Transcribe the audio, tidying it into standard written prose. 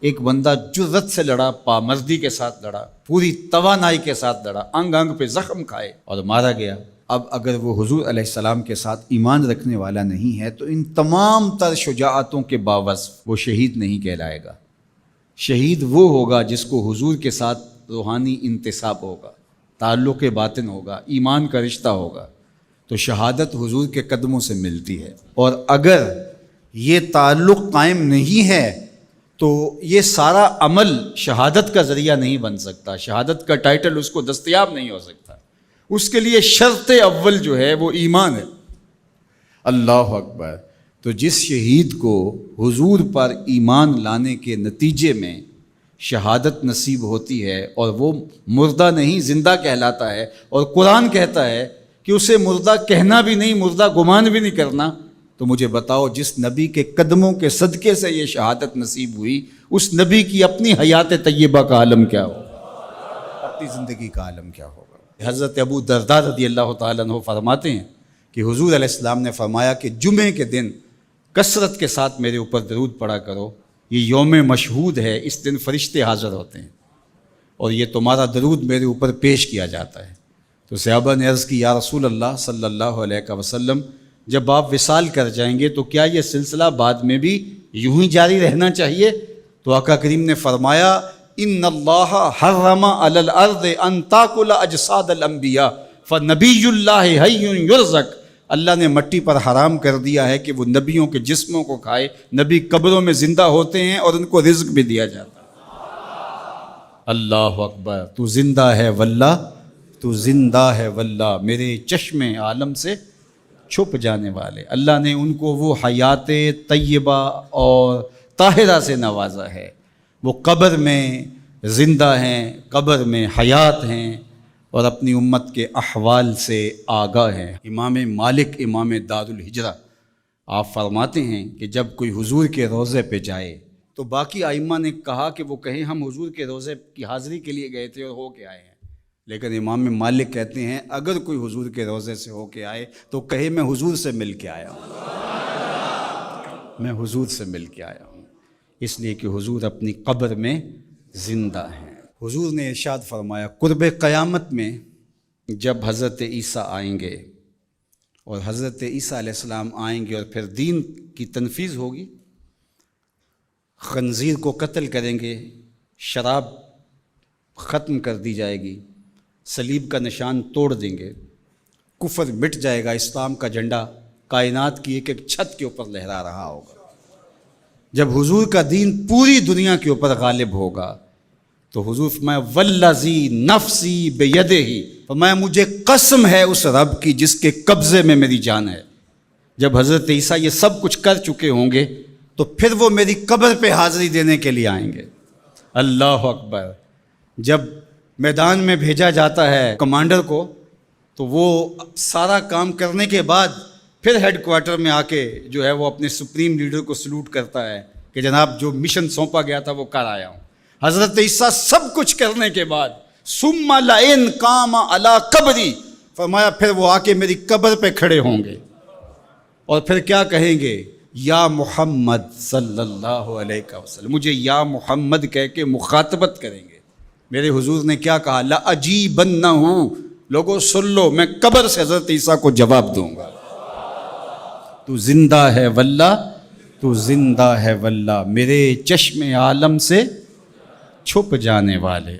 ایک بندہ جرت سے لڑا، پامردی کے ساتھ لڑا، پوری توانائی کے ساتھ لڑا، انگ انگ پہ زخم کھائے اور مارا گیا۔ اب اگر وہ حضور علیہ السلام کے ساتھ ایمان رکھنے والا نہیں ہے تو ان تمام تر شجاعتوں کے باوجود وہ شہید نہیں کہلائے گا۔ شہید وہ ہوگا جس کو حضور کے ساتھ روحانی انتساب ہوگا، تعلق باطن ہوگا، ایمان کا رشتہ ہوگا، تو شہادت حضور کے قدموں سے ملتی ہے۔ اور اگر یہ تعلق قائم نہیں ہے تو یہ سارا عمل شہادت کا ذریعہ نہیں بن سکتا، شہادت کا ٹائٹل اس کو دستیاب نہیں ہو سکتا۔ اس کے لیے شرط اول جو ہے وہ ایمان ہے۔ اللہ اکبر۔ تو جس شہید کو حضور پر ایمان لانے کے نتیجے میں شہادت نصیب ہوتی ہے اور وہ مردہ نہیں زندہ کہلاتا ہے، اور قرآن کہتا ہے کہ اسے مردہ کہنا بھی نہیں، مردہ گمان بھی نہیں کرنا، تو مجھے بتاؤ جس نبی کے قدموں کے صدقے سے یہ شہادت نصیب ہوئی، اس نبی کی اپنی حیات طیبہ کا عالم کیا ہوگا، اپنی زندگی کا عالم کیا ہوگا۔ حضرت ابو درداء رضی اللہ تعالیٰ عنہ فرماتے ہیں کہ حضور علیہ السلام نے فرمایا کہ جمعے کے دن کثرت کے ساتھ میرے اوپر درود پڑھا کرو، یہ یوم مشہود ہے، اس دن فرشتے حاضر ہوتے ہیں اور یہ تمہارا درود میرے اوپر پیش کیا جاتا ہے۔ تو صحابہ نے عرض کی یا رسول اللہ صلی اللہ علیہ وسلم، جب آپ وصال کر جائیں گے تو کیا یہ سلسلہ بعد میں بھی یوں ہی جاری رہنا چاہیے؟ تو آقا کریم نے فرمایا ان اللہ حرم علی الارض ان تاکل اجساد الانبیاء فنبی اللہ حی یرزق، اللہ نے مٹی پر حرام کر دیا ہے کہ وہ نبیوں کے جسموں کو کھائے، نبی قبروں میں زندہ ہوتے ہیں اور ان کو رزق بھی دیا جاتا ہے۔ اللہ اکبر۔ تو زندہ ہے واللہ، تو زندہ ہے واللہ، میرے چشم عالم سے چھپ جانے والے۔ اللہ نے ان کو وہ حیات طیبہ اور طاہرہ سے نوازا ہے، وہ قبر میں زندہ ہیں، قبر میں حیات ہیں اور اپنی امت کے احوال سے آگاہ ہیں۔ امام مالک امام دار الہجرہ آپ فرماتے ہیں کہ جب کوئی حضور کے روضے پہ جائے تو باقی ائمہ نے کہا کہ وہ کہیں ہم حضور کے روضے کی حاضری کے لیے گئے تھے اور ہو کے آئے ہیں، لیکن امام مالک کہتے ہیں اگر کوئی حضور کے روضے سے ہو کے آئے تو کہے میں حضور سے مل کے آیا ہوں، میں حضور سے مل کے آیا ہوں، اس لیے کہ حضور اپنی قبر میں زندہ ہیں۔ حضور نے ارشاد فرمایا قرب قیامت میں جب حضرت عیسیٰ آئیں گے اور حضرت عیسیٰ علیہ السلام آئیں گے اور پھر دین کی تنفیذ ہوگی، خنزیر کو قتل کریں گے، شراب ختم کر دی جائے گی، صلیب کا نشان توڑ دیں گے، کفر مٹ جائے گا، اسلام کا جھنڈا کائنات کی ایک ایک چھت کے اوپر لہرا رہا ہوگا۔ جب حضور کا دین پوری دنیا کے اوپر غالب ہوگا تو حضور فرمایا والذی نفسی بیدہ، فرمایا مجھے قسم ہے اس رب کی جس کے قبضے میں میری جان ہے۔ جب حضرت عیسیٰ یہ سب کچھ کر چکے ہوں گے تو پھر وہ میری قبر پہ حاضری دینے کے لیے آئیں گے۔ اللہ اکبر۔ جب میدان میں بھیجا جاتا ہے کمانڈر کو تو وہ سارا کام کرنے کے بعد پھر ہیڈ کوارٹر میں آ کے جو ہے وہ اپنے سپریم لیڈر کو سلوٹ کرتا ہے کہ جناب جو مشن سونپا گیا تھا وہ کر آیا ہوں۔ حضرت عیسیٰ سب کچھ کرنے کے بعد ثم لئن قام علی قبری، فرمایا پھر وہ آ کے میری قبر پہ کھڑے ہوں گے اور پھر کیا کہیں گے یا محمد صلی اللہ علیہ وسلم، مجھے یا محمد کہہ کے مخاطبت کریں گے۔ میرے حضور نے کیا کہا لَأَجِیبَنَّهُ، لوگوں سن لو میں قبر سے حضرت عیسیٰ کو جواب دوں گا، تو زندہ ہے واللہ، تو زندہ ہے واللہ، میرے چشم عالم سے چھپ جانے والے۔